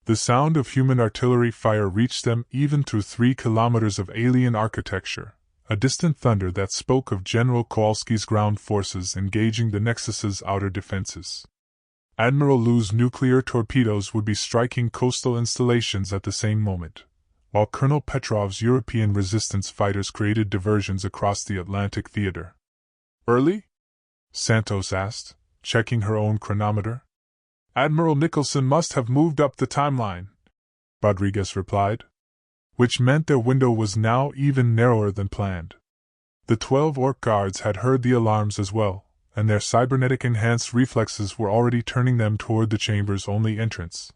The sound of human artillery fire reached them even through 3 kilometers of alien architecture, a distant thunder that spoke of General Kowalski's ground forces engaging the Nexus's outer defenses. Admiral Liu's nuclear torpedoes would be striking coastal installations at the same moment, while Colonel Petrov's European resistance fighters created diversions across the Atlantic theater. "Early?" Santos asked, checking her own chronometer. "Admiral Nicholson must have moved up the timeline," Rodriguez replied. Which meant their window was now even narrower than planned. The 12 Orc guards had heard the alarms as well, and their cybernetic-enhanced reflexes were already turning them toward the chamber's only entrance,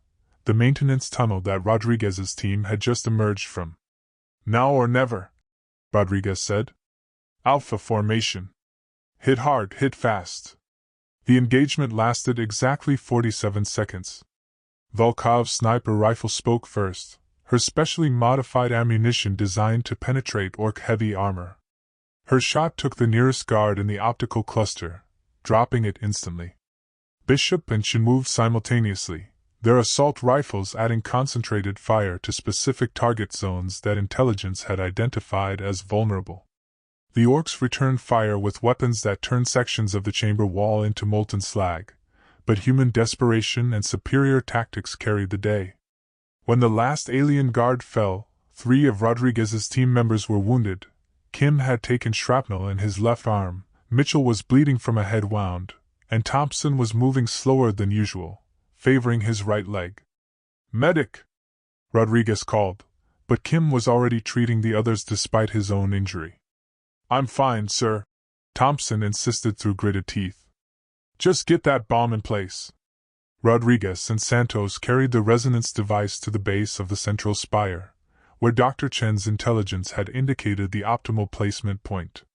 the maintenance tunnel that Rodriguez's team had just emerged from. "Now or never," Rodriguez said. "Alpha formation. Hit hard, hit fast." The engagement lasted exactly 47 seconds. Volkov's sniper rifle spoke first, her specially modified ammunition designed to penetrate Orc heavy armor. Her shot took the nearest guard in the optical cluster, dropping it instantly. Bishop and Shin moved simultaneously, their assault rifles adding concentrated fire to specific target zones that intelligence had identified as vulnerable. The Orcs returned fire with weapons that turned sections of the chamber wall into molten slag, but human desperation and superior tactics carried the day. When the last alien guard fell, 3 of Rodriguez's team members were wounded. Kim had taken shrapnel in his left arm, Mitchell was bleeding from a head wound, and Thompson was moving slower than usual, favoring his right leg. "Medic!" Rodriguez called, but Kim was already treating the others despite his own injury. "I'm fine, sir," Thompson insisted through gritted teeth. "Just get that bomb in place." Rodriguez and Santos carried the resonance device to the base of the central spire, where Dr. Chen's intelligence had indicated the optimal placement point.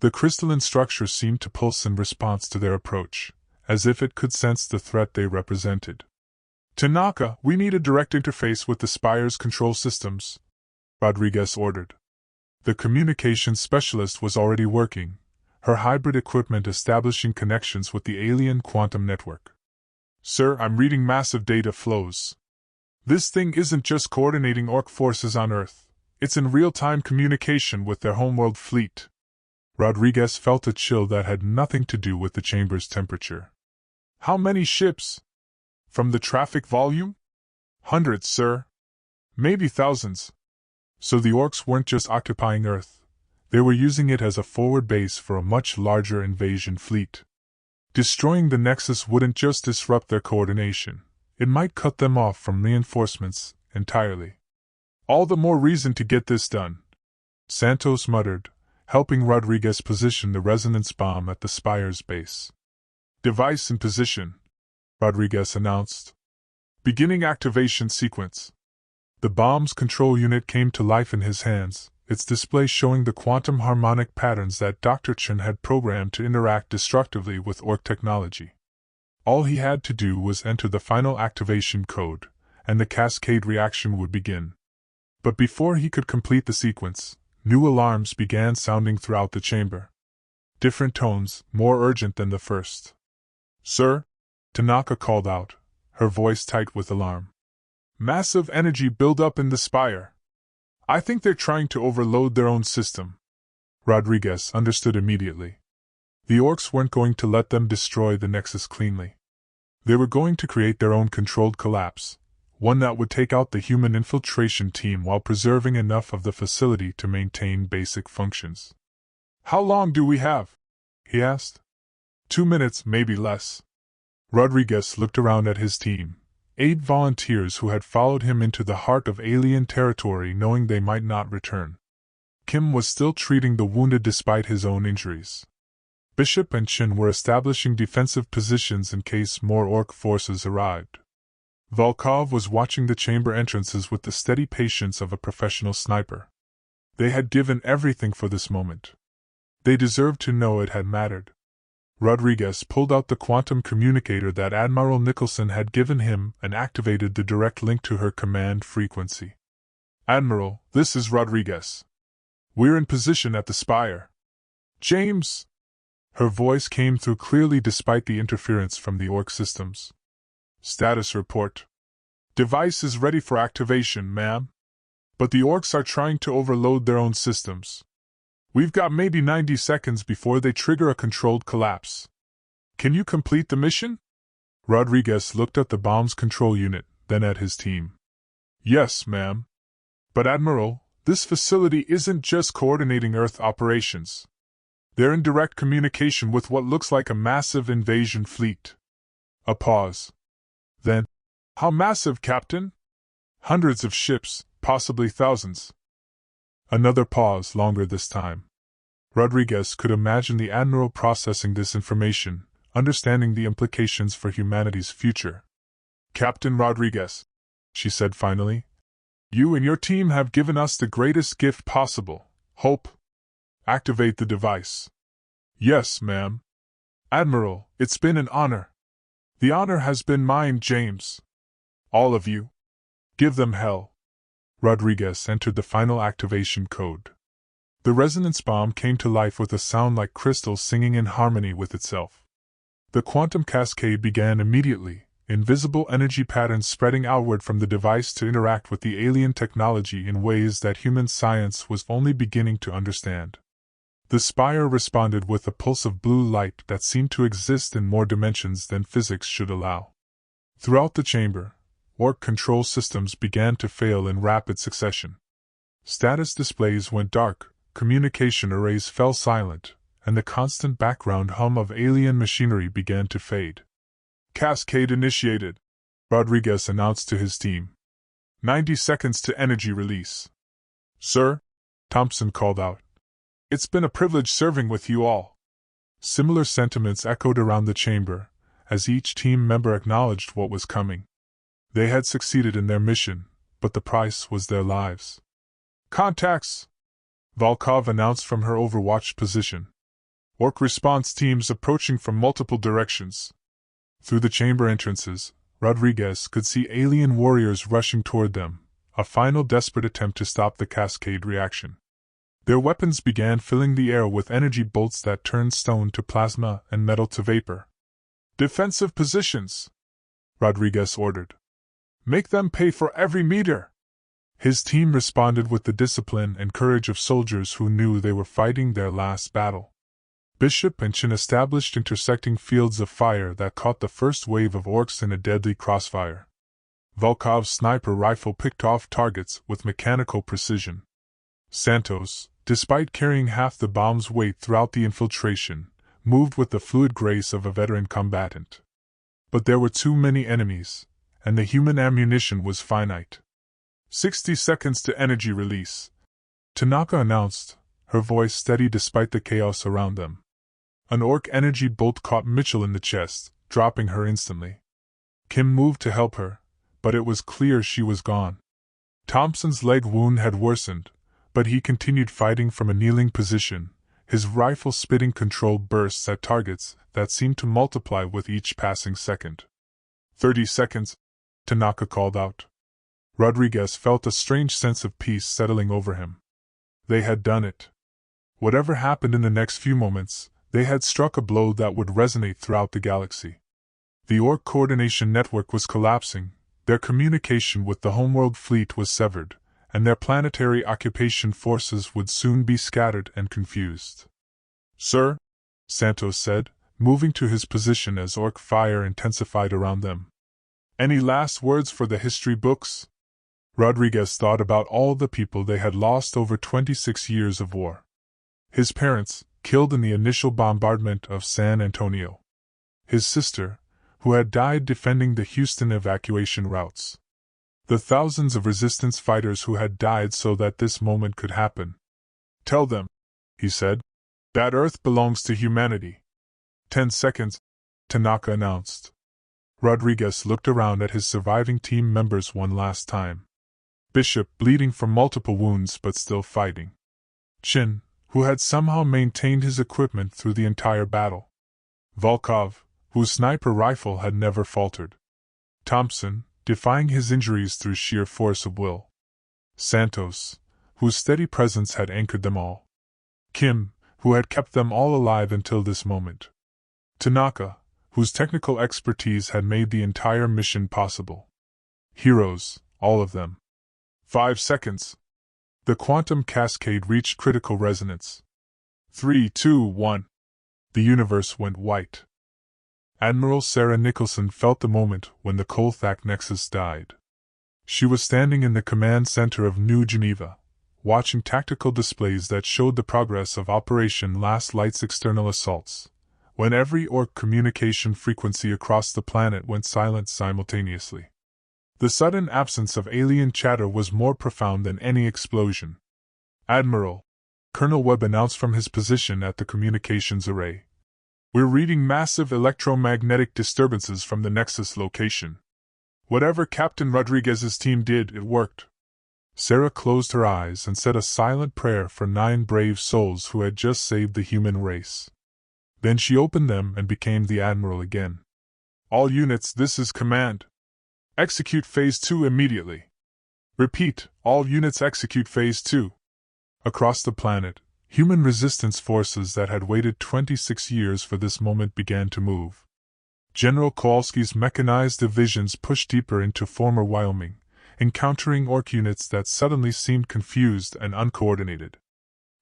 The crystalline structure seemed to pulse in response to their approach, as if it could sense the threat they represented. "Tanaka, we need a direct interface with the spire's control systems," Rodriguez ordered. The communications specialist was already working, her hybrid equipment establishing connections with the alien quantum network. "Sir, I'm reading massive data flows. This thing isn't just coordinating Orc forces on Earth, it's in real-time communication with their homeworld fleet." Rodriguez felt a chill that had nothing to do with the chamber's temperature. "How many ships? From the traffic volume?" "Hundreds, sir. Maybe thousands." So the Orcs weren't just occupying Earth, they were using it as a forward base for a much larger invasion fleet. Destroying the Nexus wouldn't just disrupt their coordination, it might cut them off from reinforcements entirely. "All the more reason to get this done," Santos muttered, helping Rodriguez position the resonance bomb at the spire's base. "Device in position," Rodriguez announced. "Beginning activation sequence." The bomb's control unit came to life in his hands, its display showing the quantum harmonic patterns that Dr. Chen had programmed to interact destructively with Orc technology. All he had to do was enter the final activation code, and the cascade reaction would begin. But before he could complete the sequence, new alarms began sounding throughout the chamber. Different tones, more urgent than the first. "Sir," Tanaka called out, her voice tight with alarm. "Massive energy buildup in the spire. I think they're trying to overload their own system." Rodriguez understood immediately. The Orcs weren't going to let them destroy the Nexus cleanly. They were going to create their own controlled collapse, one that would take out the human infiltration team while preserving enough of the facility to maintain basic functions. "How long do we have?" he asked. 2 minutes, maybe less. Rodriguez looked around at his team. 8 volunteers who had followed him into the heart of alien territory knowing they might not return. Kim was still treating the wounded despite his own injuries. Bishop and Chin were establishing defensive positions in case more Orc forces arrived. Volkov was watching the chamber entrances with the steady patience of a professional sniper. They had given everything for this moment. They deserved to know it had mattered. Rodriguez pulled out the quantum communicator that Admiral Nicholson had given him and activated the direct link to her command frequency. "Admiral, this is Rodriguez. We're in position at the spire." "James!" Her voice came through clearly despite the interference from the Orc systems. "Status report." Device is ready for activation, ma'am. But the Orcs are trying to overload their own systems. We've got maybe 90 seconds before they trigger a controlled collapse. Can you complete the mission? Rodriguez looked at the bomb's control unit, then at his team. Yes, ma'am. But Admiral, this facility isn't just coordinating Earth operations. They're in direct communication with what looks like a massive invasion fleet. A pause. Then, how massive, Captain? Hundreds of ships, possibly thousands. Another pause, longer this time. Rodriguez could imagine the Admiral processing this information, understanding the implications for humanity's future. Captain Rodriguez, she said finally, you and your team have given us the greatest gift possible, hope. Activate the device. Yes, ma'am. Admiral, it's been an honor. The honor has been mine, James. All of you. Give them hell. Rodriguez entered the final activation code. The resonance bomb came to life with a sound like crystals singing in harmony with itself. The quantum cascade began immediately, invisible energy patterns spreading outward from the device to interact with the alien technology in ways that human science was only beginning to understand. The spire responded with a pulse of blue light that seemed to exist in more dimensions than physics should allow. Throughout the chamber, Orc control systems began to fail in rapid succession. Status displays went dark, communication arrays fell silent, and the constant background hum of alien machinery began to fade. Cascade initiated, Rodriguez announced to his team. 90 seconds to energy release. Sir? Thompson called out. It's been a privilege serving with you all. Similar sentiments echoed around the chamber, as each team member acknowledged what was coming. They had succeeded in their mission, but the price was their lives. Contacts! Volkov announced from her overwatched position. Orc response teams approaching from multiple directions. Through the chamber entrances, Rodriguez could see alien warriors rushing toward them, a final desperate attempt to stop the cascade reaction. Their weapons began filling the air with energy bolts that turned stone to plasma and metal to vapor. Defensive positions, Rodriguez ordered. Make them pay for every meter. His team responded with the discipline and courage of soldiers who knew they were fighting their last battle. Bishop and Chin established intersecting fields of fire that caught the first wave of Orcs in a deadly crossfire. Volkov's sniper rifle picked off targets with mechanical precision. Santos, despite carrying half the bomb's weight throughout the infiltration, moved with the fluid grace of a veteran combatant. But there were too many enemies, and the human ammunition was finite. 60 seconds to energy release, Tanaka announced, her voice steady despite the chaos around them. An Orc energy bolt caught Mitchell in the chest, dropping her instantly. Kim moved to help her, but it was clear she was gone. Thompson's leg wound had worsened, but he continued fighting from a kneeling position, his rifle spitting controlled bursts at targets that seemed to multiply with each passing second. 30 seconds, Tanaka called out. Rodriguez felt a strange sense of peace settling over him. They had done it. Whatever happened in the next few moments, they had struck a blow that would resonate throughout the galaxy. The Orc coordination network was collapsing, their communication with the homeworld fleet was severed, and their planetary occupation forces would soon be scattered and confused. Sir, Santos said, moving to his position as Orc fire intensified around them. Any last words for the history books? Rodriguez thought about all the people they had lost over 26 years of war. His parents, killed in the initial bombardment of San Antonio. His sister, who had died defending the Houston evacuation routes. The thousands of resistance fighters who had died so that this moment could happen. Tell them, he said, that Earth belongs to humanity. 10 seconds, Tanaka announced. Rodriguez looked around at his surviving team members one last time. Bishop bleeding from multiple wounds but still fighting. Chin, who had somehow maintained his equipment through the entire battle. Volkov, whose sniper rifle had never faltered. Thompson, defying his injuries through sheer force of will. Santos, whose steady presence had anchored them all. Kim, who had kept them all alive until this moment. Tanaka, whose technical expertise had made the entire mission possible. Heroes, all of them. 5 seconds. The quantum cascade reached critical resonance. 3, 2, 1. The universe went white. Admiral Sarah Nicholson felt the moment when the Kolthak Nexus died. She was standing in the command center of New Geneva, watching tactical displays that showed the progress of Operation Last Light's external assaults, when every Orc communication frequency across the planet went silent simultaneously. The sudden absence of alien chatter was more profound than any explosion. "Admiral," Colonel Webb announced from his position at the communications array, "we're reading massive electromagnetic disturbances from the Nexus location. Whatever Captain Rodriguez's team did, it worked." Sarah closed her eyes and said a silent prayer for 9 brave souls who had just saved the human race. Then she opened them and became the Admiral again. "All units, this is command. Execute Phase 2 immediately. Repeat, all units execute Phase 2. Across the planet, human resistance forces that had waited 26 years for this moment began to move. General Kowalski's mechanized divisions pushed deeper into former Wyoming, encountering Orc units that suddenly seemed confused and uncoordinated.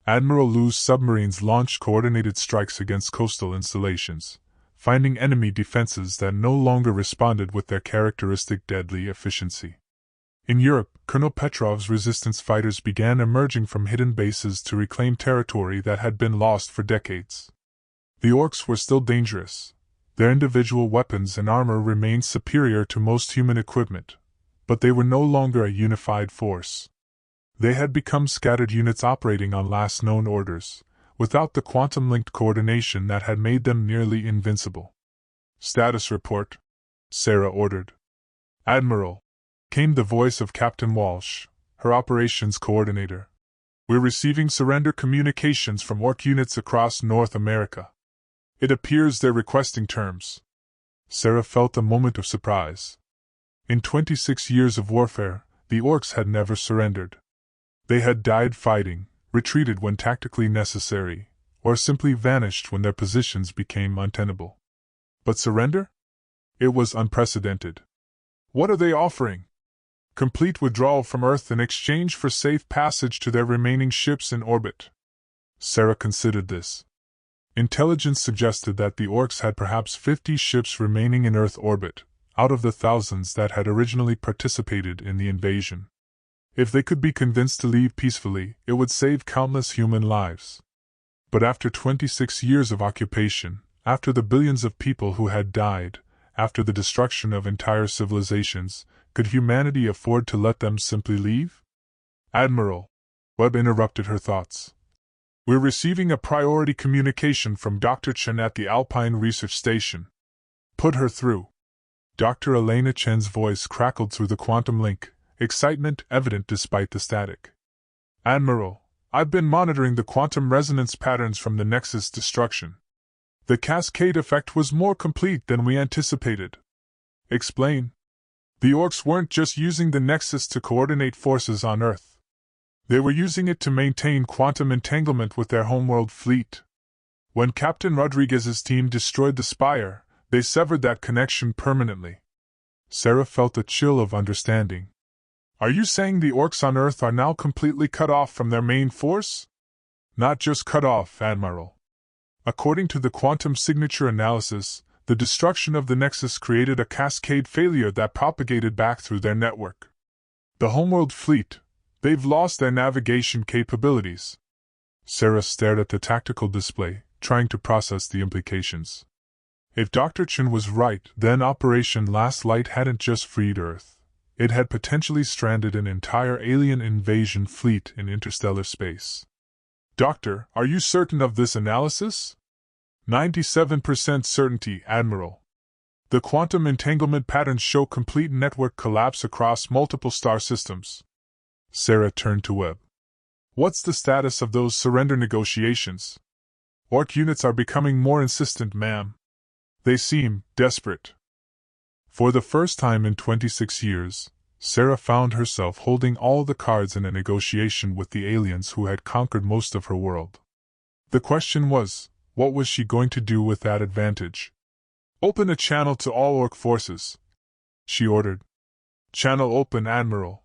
Admiral Liu's submarines launched coordinated strikes against coastal installations, finding enemy defenses that no longer responded with their characteristic deadly efficiency. In Europe, Colonel Petrov's resistance fighters began emerging from hidden bases to reclaim territory that had been lost for decades. The Orcs were still dangerous. Their individual weapons and armor remained superior to most human equipment, but they were no longer a unified force. They had become scattered units operating on last known orders, without the quantum-linked coordination that had made them nearly invincible. "Status report," Sarah ordered. "Admiral," came the voice of Captain Walsh, her operations coordinator. "We're receiving surrender communications from Orc units across North America. It appears they're requesting terms." Sarah felt a moment of surprise. In 26 years of warfare, the Orcs had never surrendered. They had died fighting, retreated when tactically necessary, or simply vanished when their positions became untenable. But surrender? It was unprecedented. "What are they offering?" "Complete withdrawal from Earth in exchange for safe passage to their remaining ships in orbit." Sarah considered this. Intelligence suggested that the Orcs had perhaps 50 ships remaining in Earth orbit, out of the thousands that had originally participated in the invasion. If they could be convinced to leave peacefully, it would save countless human lives. But after 26 years of occupation, after the billions of people who had died, after the destruction of entire civilizations, could humanity afford to let them simply leave? "Admiral," Webb interrupted her thoughts. "We're receiving a priority communication from Dr. Chen at the Alpine Research Station." "Put her through." Dr. Elena Chen's voice crackled through the quantum link, excitement evident despite the static. "Admiral, I've been monitoring the quantum resonance patterns from the Nexus destruction. The cascade effect was more complete than we anticipated." "Explain." "The Orcs weren't just using the Nexus to coordinate forces on Earth. They were using it to maintain quantum entanglement with their homeworld fleet. When Captain Rodriguez's team destroyed the Spire, they severed that connection permanently." Sarah felt a chill of understanding. "Are you saying the Orcs on Earth are now completely cut off from their main force?" "Not just cut off, Admiral. According to the quantum signature analysis, the destruction of the Nexus created a cascade failure that propagated back through their network. The homeworld fleet, they've lost their navigation capabilities." Sarah stared at the tactical display, trying to process the implications. If Dr. Chen was right, then Operation Last Light hadn't just freed Earth. It had potentially stranded an entire alien invasion fleet in interstellar space. "Doctor, are you certain of this analysis?" 97% certainty, Admiral. The quantum entanglement patterns show complete network collapse across multiple star systems." Sarah turned to Webb. "What's the status of those surrender negotiations?" "Orc units are becoming more insistent, ma'am. They seem desperate." For the first time in 26 years, Sarah found herself holding all the cards in a negotiation with the aliens who had conquered most of her world. The question was, what was she going to do with that advantage? "Open a channel to all Orc forces," she ordered. Channel open, Admiral.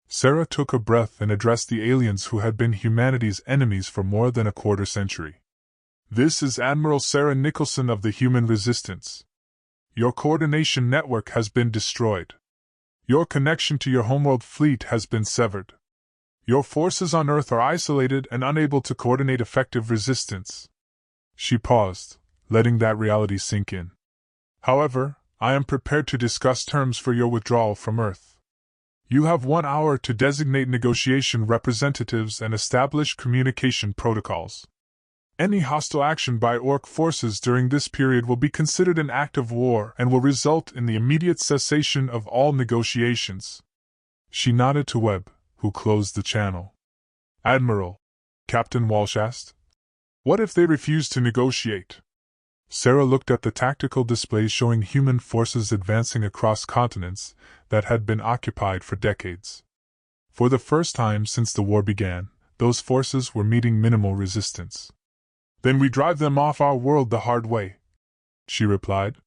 Sarah took a breath and addressed the aliens who had been humanity's enemies for more than a quarter century. This is Admiral Sarah Nicholson of the Human Resistance. Your coordination network has been destroyed. Your connection to your homeworld fleet has been severed. Your forces on Earth are isolated and unable to coordinate effective resistance. She paused, letting that reality sink in. However, I am prepared to discuss terms for your withdrawal from Earth. You have 1 hour to designate negotiation representatives and establish communication protocols. Any hostile action by Orc forces during this period will be considered an act of war and will result in the immediate cessation of all negotiations. She nodded to Webb, who closed the channel. Admiral, Captain Walsh asked, what if they refuse to negotiate? Sarah looked at the tactical displays showing human forces advancing across continents that had been occupied for decades. For the first time since the war began, those forces were meeting minimal resistance. Then we drive them off our world the hard way, she replied.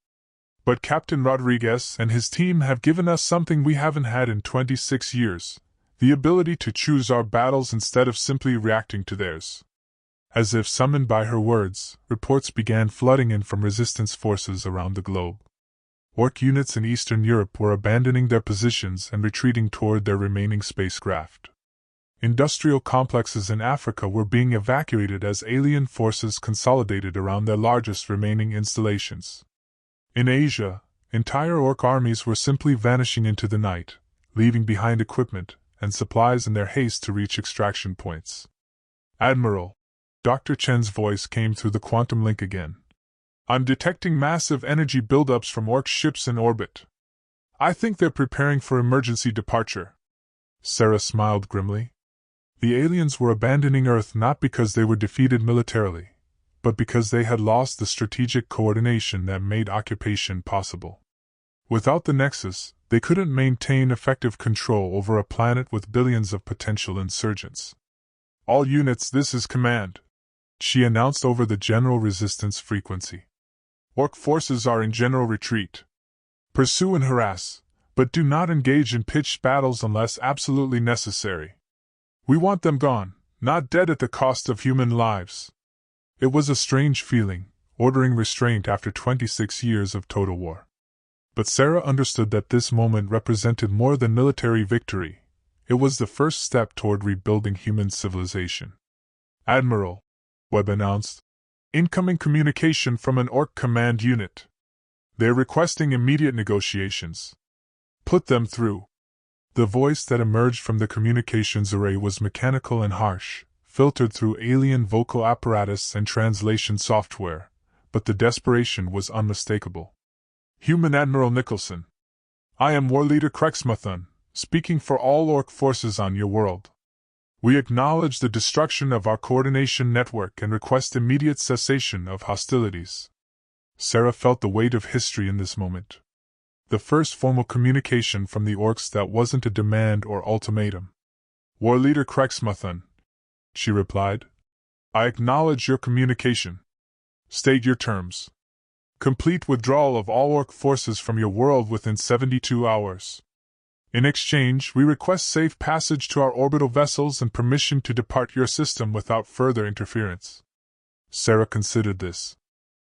But Captain Rodriguez and his team have given us something we haven't had in 26 years, the ability to choose our battles instead of simply reacting to theirs. As if summoned by her words, reports began flooding in from resistance forces around the globe. Orc units in Eastern Europe were abandoning their positions and retreating toward their remaining spacecraft. Industrial complexes in Africa were being evacuated as alien forces consolidated around their largest remaining installations. In Asia, entire Orc armies were simply vanishing into the night, leaving behind equipment and supplies in their haste to reach extraction points. Admiral, Dr. Chen's voice came through the quantum link again. I'm detecting massive energy buildups from Orc ships in orbit. I think they're preparing for emergency departure. Sarah smiled grimly. The aliens were abandoning Earth not because they were defeated militarily, but because they had lost the strategic coordination that made occupation possible. Without the Nexus, they couldn't maintain effective control over a planet with billions of potential insurgents. All units, this is command, she announced over the general resistance frequency. Orc forces are in general retreat. Pursue and harass, but do not engage in pitched battles unless absolutely necessary. We want them gone, not dead at the cost of human lives. It was a strange feeling, ordering restraint after 26 years of total war. But Sarah understood that this moment represented more than military victory. It was the first step toward rebuilding human civilization. Admiral, Webb announced, incoming communication from an Orc command unit. They're requesting immediate negotiations. Put them through. The voice that emerged from the communications array was mechanical and harsh, filtered through alien vocal apparatus and translation software, but the desperation was unmistakable. Human Admiral Nicholson. I am War Leader Krexmathon, speaking for all Orc forces on your world. We acknowledge the destruction of our coordination network and request immediate cessation of hostilities. Sarah felt the weight of history in this moment. The first formal communication from the Orcs that wasn't a demand or ultimatum. War Leader Krexmathon, she replied. I acknowledge your communication. State your terms. Complete withdrawal of all Orc forces from your world within 72 hours. In exchange, we request safe passage to our orbital vessels and permission to depart your system without further interference. Sarah considered this.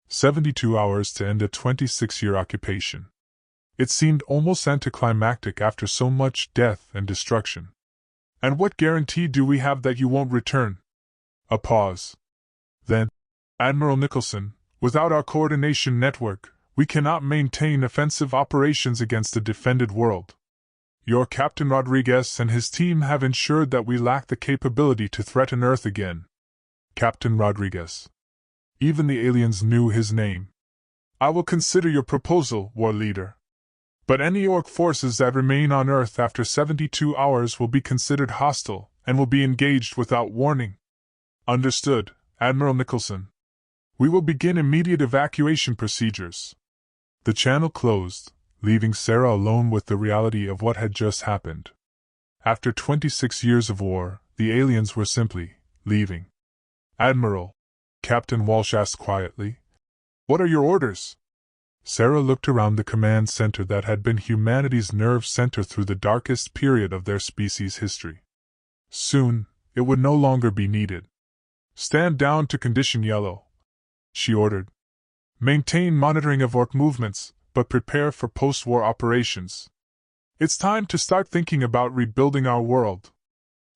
72 hours to end a 26-year occupation. It seemed almost anticlimactic after so much death and destruction. And what guarantee do we have that you won't return? A pause. Then, Admiral Nicholson, without our coordination network, we cannot maintain offensive operations against a defended world. Your Captain Rodriguez and his team have ensured that we lack the capability to threaten Earth again. Captain Rodriguez. Even the aliens knew his name. I will consider your proposal, War Leader. But any Orc forces that remain on Earth after 72 hours will be considered hostile and will be engaged without warning. Understood, Admiral Nicholson. We will begin immediate evacuation procedures. The channel closed, leaving Sarah alone with the reality of what had just happened. After 26 years of war, the aliens were simply leaving. Admiral, Captain Walsh asked quietly, what are your orders? Sarah looked around the command center that had been humanity's nerve center through the darkest period of their species' history. Soon, it would no longer be needed. "Stand down to condition yellow," she ordered. "Maintain monitoring of Orc movements, but prepare for post-war operations. It's time to start thinking about rebuilding our world."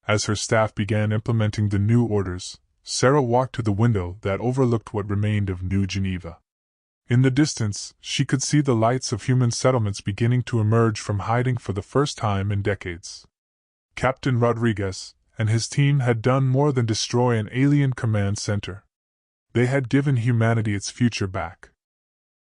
As her staff began implementing the new orders, Sarah walked to the window that overlooked what remained of New Geneva. In the distance, she could see the lights of human settlements beginning to emerge from hiding for the first time in decades. Captain Rodriguez and his team had done more than destroy an alien command center. They had given humanity its future back.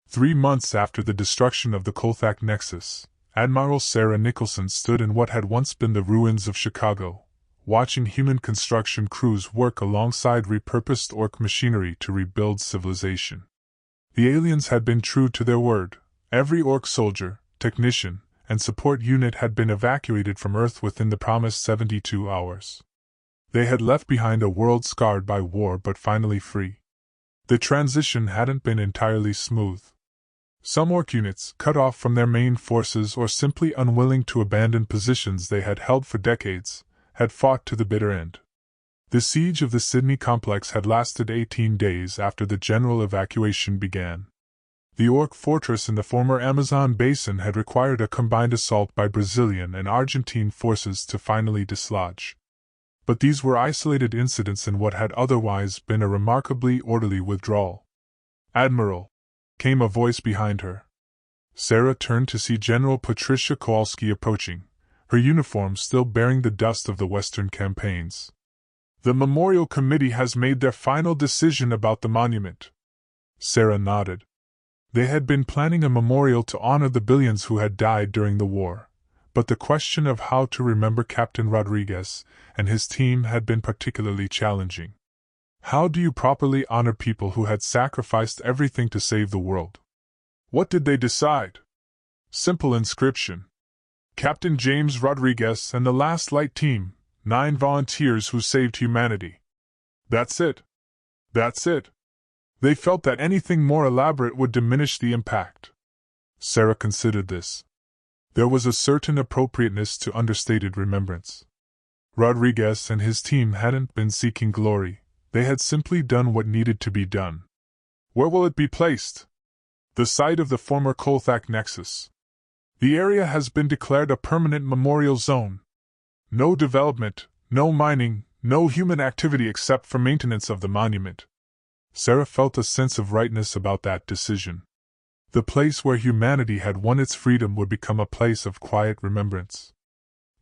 3 months after the destruction of the Kolthak Nexus, Admiral Sarah Nicholson stood in what had once been the ruins of Chicago, watching human construction crews work alongside repurposed Orc machinery to rebuild civilization. The aliens had been true to their word. Every Orc soldier, technician, and support unit had been evacuated from Earth within the promised 72 hours. They had left behind a world scarred by war but finally free. The transition hadn't been entirely smooth. Some Orc units, cut off from their main forces or simply unwilling to abandon positions they had held for decades, had fought to the bitter end. The siege of the Sydney complex had lasted 18 days after the general evacuation began. The Orc fortress in the former Amazon basin had required a combined assault by Brazilian and Argentine forces to finally dislodge. But these were isolated incidents in what had otherwise been a remarkably orderly withdrawal. "Admiral," came a voice behind her. Sarah turned to see General Patricia Kowalski approaching, her uniform still bearing the dust of the Western campaigns. "The Memorial Committee has made their final decision about the monument." Sarah nodded. They had been planning a memorial to honor the billions who had died during the war, but the question of how to remember Captain Rodriguez and his team had been particularly challenging. How do you properly honor people who had sacrificed everything to save the world? What did they decide? Simple inscription. Captain James Rodriguez and the Last Light Team, 9 volunteers who saved humanity. That's it. That's it. They felt that anything more elaborate would diminish the impact. Sarah considered this. There was a certain appropriateness to understated remembrance. Rodriguez and his team hadn't been seeking glory, they had simply done what needed to be done. Where will it be placed? The site of the former Kolthak Nexus. The area has been declared a permanent memorial zone. No development, no mining, no human activity except for maintenance of the monument. Sarah felt a sense of rightness about that decision. The place where humanity had won its freedom would become a place of quiet remembrance.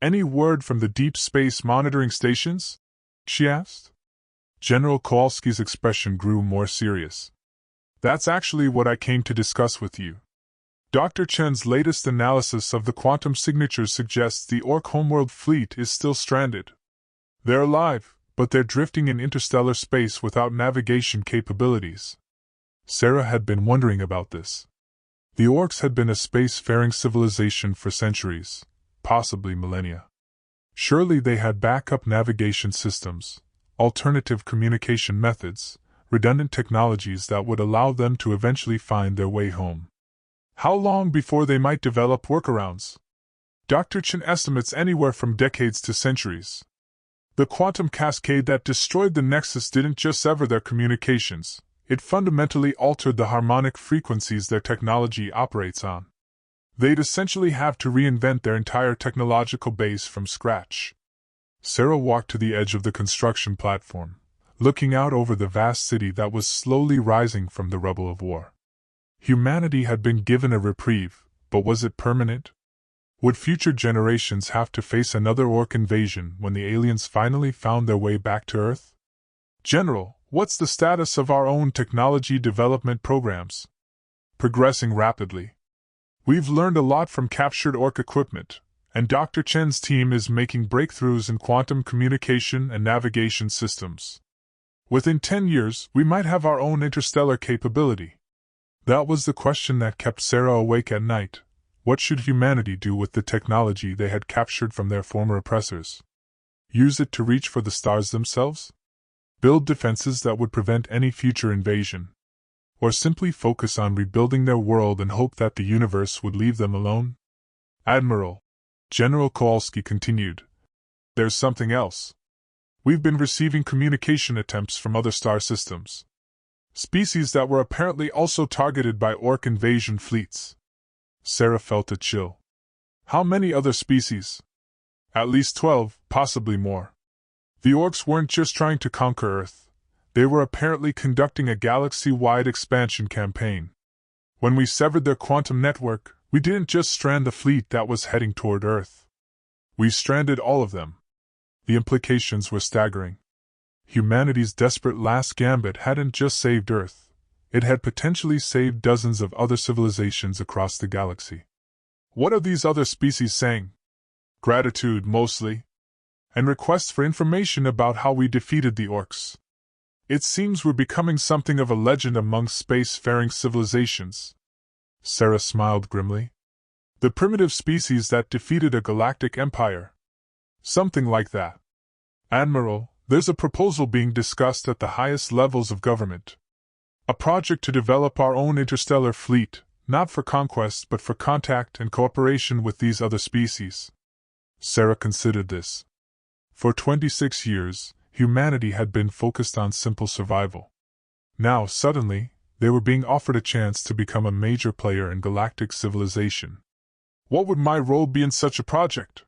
"Any word from the deep space monitoring stations?" she asked. General Kowalski's expression grew more serious. "That's actually what I came to discuss with you. Dr. Chen's latest analysis of the quantum signatures suggests the Orc homeworld fleet is still stranded. They're alive, but they're drifting in interstellar space without navigation capabilities." Sarah had been wondering about this. The Orcs had been a space-faring civilization for centuries, possibly millennia. Surely they had backup navigation systems, alternative communication methods, redundant technologies that would allow them to eventually find their way home. How long before they might develop workarounds? Dr. Chen estimates anywhere from decades to centuries. The quantum cascade that destroyed the Nexus didn't just sever their communications, it fundamentally altered the harmonic frequencies their technology operates on. They'd essentially have to reinvent their entire technological base from scratch. Sarah walked to the edge of the construction platform, looking out over the vast city that was slowly rising from the rubble of war. Humanity had been given a reprieve, but was it permanent? Would future generations have to face another Orc invasion when the aliens finally found their way back to Earth? "General, what's the status of our own technology development programs?" "Progressing rapidly. We've learned a lot from captured Orc equipment, and Dr. Chen's team is making breakthroughs in quantum communication and navigation systems. Within 10 years, we might have our own interstellar capability." That was the question that kept Sarah awake at night. What should humanity do with the technology they had captured from their former oppressors? Use it to reach for the stars themselves? Build defenses that would prevent any future invasion? Or simply focus on rebuilding their world and hope that the universe would leave them alone? Admiral, General Kowalski continued, there's something else. We've been receiving communication attempts from other star systems. Species that were apparently also targeted by Orc invasion fleets. Sarah felt a chill. How many other species? At least 12, possibly more. The Orcs weren't just trying to conquer Earth. They were apparently conducting a galaxy-wide expansion campaign. When we severed their quantum network, we didn't just strand the fleet that was heading toward Earth. We stranded all of them. The implications were staggering. Humanity's desperate last gambit hadn't just saved Earth. It had potentially saved dozens of other civilizations across the galaxy. What are these other species saying? Gratitude, mostly. And requests for information about how we defeated the Orcs. It seems we're becoming something of a legend among space-faring civilizations. Sarah smiled grimly. The primitive species that defeated a galactic empire. Something like that. Admiral, there's a proposal being discussed at the highest levels of government. A project to develop our own interstellar fleet, not for conquest but for contact and cooperation with these other species. Sarah considered this. For 26 years, humanity had been focused on simple survival. Now, suddenly, they were being offered a chance to become a major player in galactic civilization. What would my role be in such a project?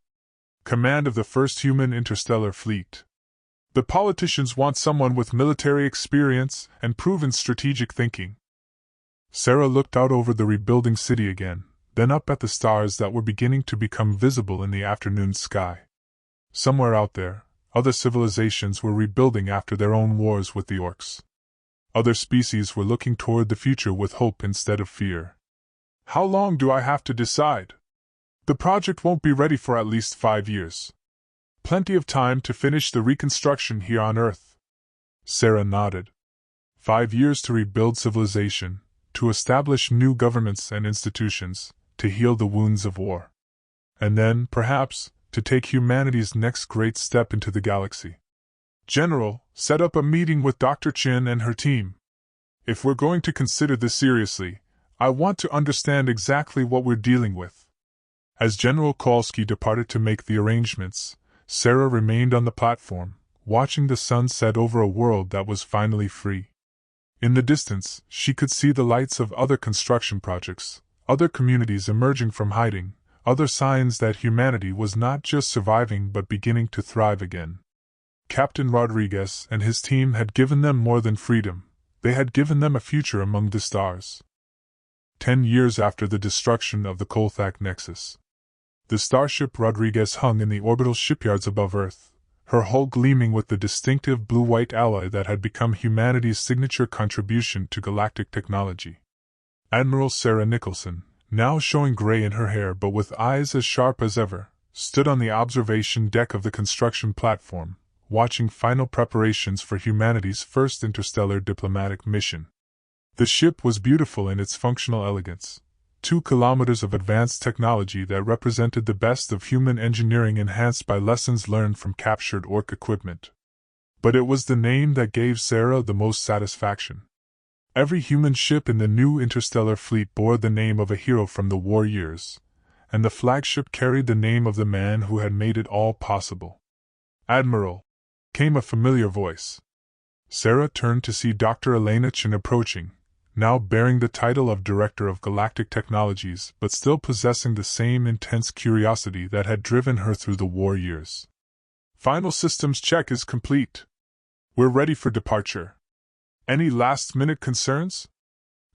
Command of the first human interstellar fleet. The politicians want someone with military experience and proven strategic thinking. Sarah looked out over the rebuilding city again, then up at the stars that were beginning to become visible in the afternoon sky. Somewhere out there, other civilizations were rebuilding after their own wars with the Orcs. Other species were looking toward the future with hope instead of fear. How long do I have to decide? The project won't be ready for at least 5 years. Plenty of time to finish the reconstruction here on Earth. Sarah nodded. 5 years to rebuild civilization, to establish new governments and institutions, to heal the wounds of war. And then, perhaps, to take humanity's next great step into the galaxy. General, set up a meeting with Dr. Chin and her team. If we're going to consider this seriously, I want to understand exactly what we're dealing with. As General Kowalski departed to make the arrangements, Sarah remained on the platform, watching the sun set over a world that was finally free. In the distance, she could see the lights of other construction projects, other communities emerging from hiding, other signs that humanity was not just surviving but beginning to thrive again. Captain Rodriguez and his team had given them more than freedom, they had given them a future among the stars. 10 years after the destruction of the Kolthak Nexus. The starship Rodriguez hung in the orbital shipyards above Earth, her hull gleaming with the distinctive blue-white alloy that had become humanity's signature contribution to galactic technology. Admiral Sarah Nicholson, now showing gray in her hair but with eyes as sharp as ever, stood on the observation deck of the construction platform, watching final preparations for humanity's first interstellar diplomatic mission. The ship was beautiful in its functional elegance. 2 kilometers of advanced technology that represented the best of human engineering enhanced by lessons learned from captured Orc equipment. But it was the name that gave Sarah the most satisfaction. Every human ship in the new interstellar fleet bore the name of a hero from the war years, and the flagship carried the name of the man who had made it all possible. Admiral, came a familiar voice. Sarah turned to see Dr. Elena Chin approaching, now bearing the title of Director of Galactic Technologies but still possessing the same intense curiosity that had driven her through the war years. Final systems check is complete. We're ready for departure. Any last-minute concerns?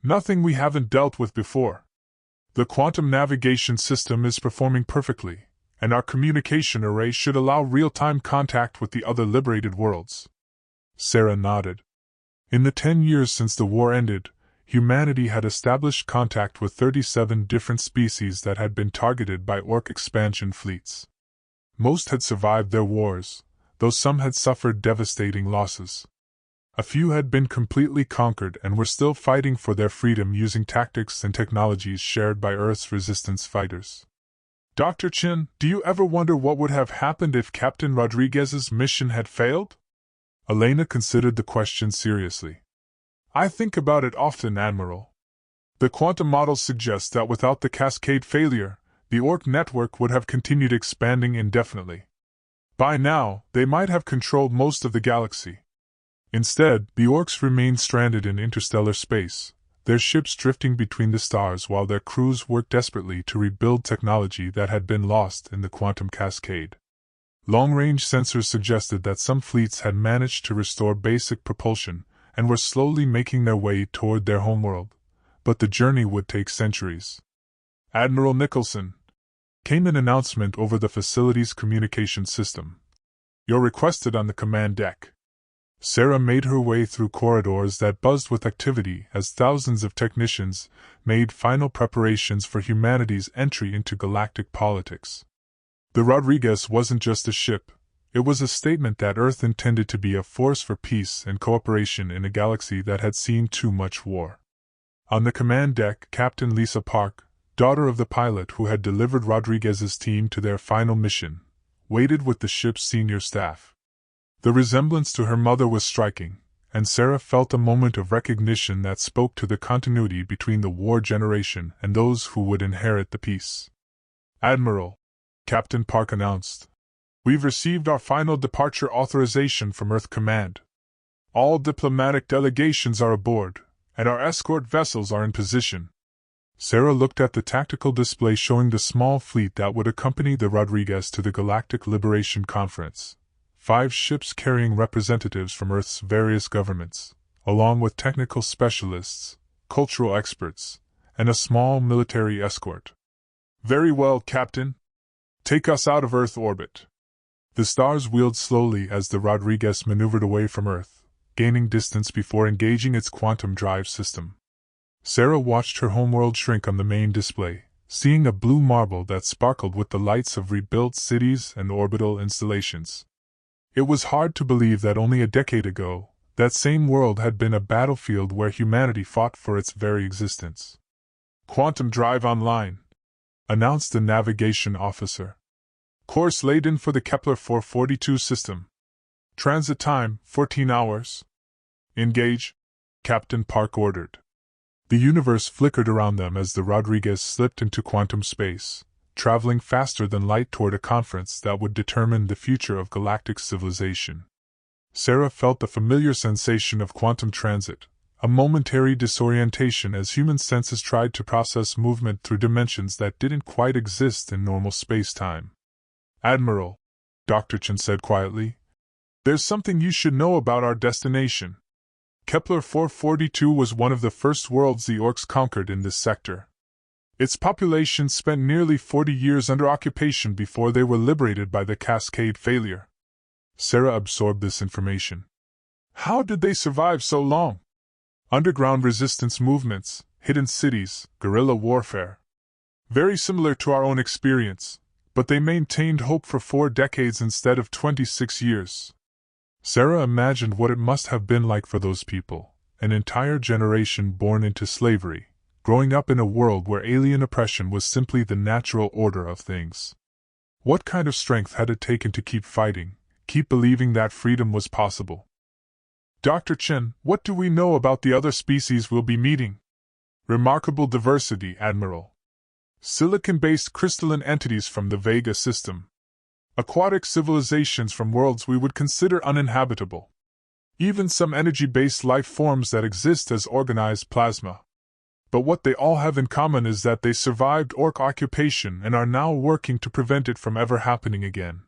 Nothing we haven't dealt with before. The quantum navigation system is performing perfectly, and our communication array should allow real-time contact with the other liberated worlds. Sarah nodded. In the 10 years since the war ended, humanity had established contact with 37 different species that had been targeted by Orc expansion fleets. Most had survived their wars, though some had suffered devastating losses. A few had been completely conquered and were still fighting for their freedom using tactics and technologies shared by Earth's resistance fighters. Dr. Chin, do you ever wonder what would have happened if Captain Rodriguez's mission had failed? Elena considered the question seriously. I think about it often, Admiral. The quantum models suggest that without the cascade failure, the Orc network would have continued expanding indefinitely. By now, they might have controlled most of the galaxy. Instead, the Orcs remained stranded in interstellar space, their ships drifting between the stars while their crews worked desperately to rebuild technology that had been lost in the quantum cascade. Long-range sensors suggested that some fleets had managed to restore basic propulsion and were slowly making their way toward their homeworld, but the journey would take centuries. Admiral Nicholson, came an announcement over the facility's communication system. You're requested on the command deck. Sarah made her way through corridors that buzzed with activity as thousands of technicians made final preparations for humanity's entry into galactic politics. The Rodriguez wasn't just a ship, it was a statement that Earth intended to be a force for peace and cooperation in a galaxy that had seen too much war. On the command deck, Captain Lisa Park, daughter of the pilot who had delivered Rodriguez's team to their final mission, waited with the ship's senior staff. The resemblance to her mother was striking, and Sarah felt a moment of recognition that spoke to the continuity between the war generation and those who would inherit the peace. Admiral, Captain Park announced, we've received our final departure authorization from Earth Command. All diplomatic delegations are aboard, and our escort vessels are in position. Sarah looked at the tactical display showing the small fleet that would accompany the Rodriguez to the Galactic Liberation Conference. 5 ships carrying representatives from Earth's various governments, along with technical specialists, cultural experts, and a small military escort. Very well, Captain. Take us out of Earth orbit. The stars wheeled slowly as the Rodriguez maneuvered away from Earth, gaining distance before engaging its quantum drive system. Sarah watched her homeworld shrink on the main display, seeing a blue marble that sparkled with the lights of rebuilt cities and orbital installations. It was hard to believe that only a decade ago, that same world had been a battlefield where humanity fought for its very existence. Quantum drive online, announced the navigation officer. Course laid in for the Kepler 442 system. Transit time, 14 hours. Engage, Captain Park ordered. The universe flickered around them as the Rodriguez slipped into quantum space, traveling faster than light toward a conference that would determine the future of galactic civilization. Sarah felt the familiar sensation of quantum transit, a momentary disorientation as human senses tried to process movement through dimensions that didn't quite exist in normal space-time. Admiral, Dr. Chen said quietly, there's something you should know about our destination. Kepler 442 was one of the first worlds the Orcs conquered in this sector. Its population spent nearly 40 years under occupation before they were liberated by the Cascade failure. Sarah absorbed this information. How did they survive so long? Underground resistance movements, hidden cities, guerrilla warfare. Very similar to our own experience, but they maintained hope for 4 decades instead of 26 years. Sarah imagined what it must have been like for those people, an entire generation born into slavery, growing up in a world where alien oppression was simply the natural order of things. What kind of strength had it taken to keep fighting, keep believing that freedom was possible? Dr. Chen, what do we know about the other species we'll be meeting? Remarkable diversity, Admiral. Silicon-based crystalline entities from the Vega system. Aquatic civilizations from worlds we would consider uninhabitable. Even some energy-based life forms that exist as organized plasma. But what they all have in common is that they survived Orc occupation and are now working to prevent it from ever happening again.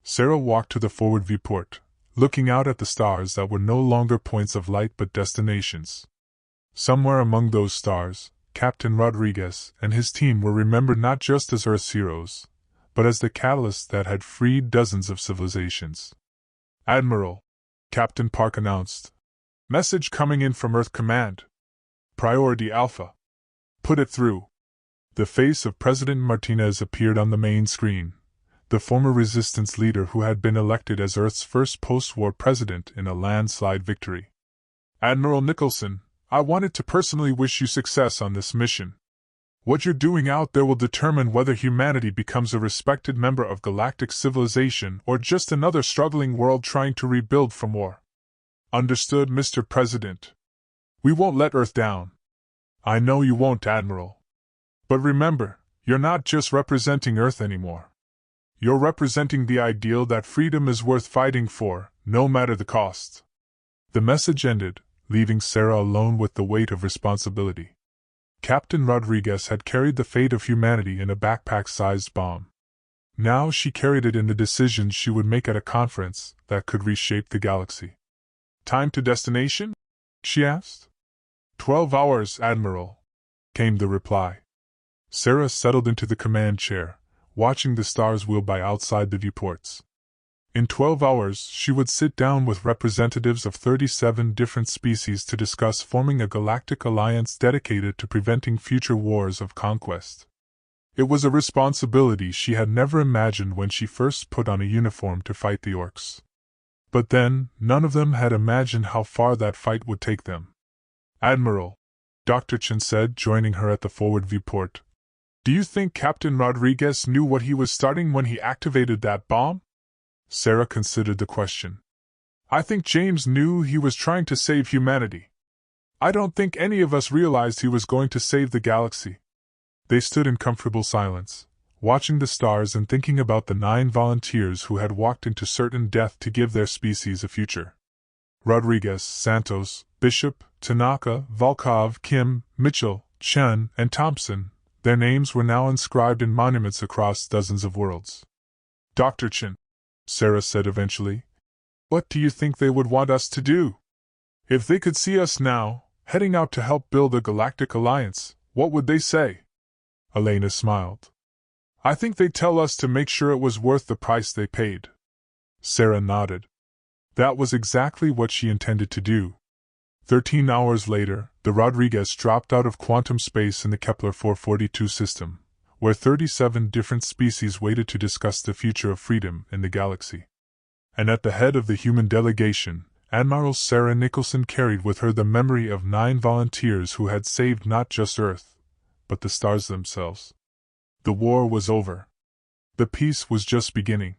Sarah walked to the forward viewport, looking out at the stars that were no longer points of light but destinations. Somewhere among those stars, Captain Rodriguez and his team were remembered not just as Earth's heroes, but as the catalyst that had freed dozens of civilizations. Admiral, Captain Park announced. Message coming in from Earth Command. Priority Alpha. Put it through. The face of President Martinez appeared on the main screen, the former resistance leader who had been elected as Earth's first post-war president in a landslide victory. Admiral Nicholson, I wanted to personally wish you success on this mission. What you're doing out there will determine whether humanity becomes a respected member of galactic civilization or just another struggling world trying to rebuild from war. Understood, Mr. President. We won't let Earth down. I know you won't, Admiral. But remember, you're not just representing Earth anymore. You're representing the ideal that freedom is worth fighting for, no matter the cost." The message ended, leaving Sarah alone with the weight of responsibility. Captain Rodriguez had carried the fate of humanity in a backpack-sized bomb. Now she carried it in the decisions she would make at a conference that could reshape the galaxy. "Time to destination?" she asked. 12 hours, Admiral," came the reply. Sarah settled into the command chair, watching the stars wheel by outside the viewports. In 12 hours, she would sit down with representatives of 37 different species to discuss forming a galactic alliance dedicated to preventing future wars of conquest. It was a responsibility she had never imagined when she first put on a uniform to fight the Orcs. But then, none of them had imagined how far that fight would take them. "Admiral," Dr. Chen said, joining her at the forward viewport, "do you think Captain Rodriguez knew what he was starting when he activated that bomb?" Sarah considered the question. "I think James knew he was trying to save humanity. I don't think any of us realized he was going to save the galaxy." They stood in comfortable silence, watching the stars and thinking about the 9 volunteers who had walked into certain death to give their species a future. Rodriguez, Santos, Bishop, Tanaka, Volkov, Kim, Mitchell, Chen, and Thompson, their names were now inscribed in monuments across dozens of worlds. "Dr. Chen," Sarah said eventually, "what do you think they would want us to do? If they could see us now, heading out to help build a galactic alliance, what would they say?" Elena smiled. "I think they'd tell us to make sure it was worth the price they paid." Sarah nodded. That was exactly what she intended to do. 13 hours later, the Rodriguez dropped out of quantum space in the Kepler 442 system, where 37 different species waited to discuss the future of freedom in the galaxy. And at the head of the human delegation, Admiral Sarah Nicholson carried with her the memory of 9 volunteers who had saved not just Earth, but the stars themselves. The war was over. The peace was just beginning.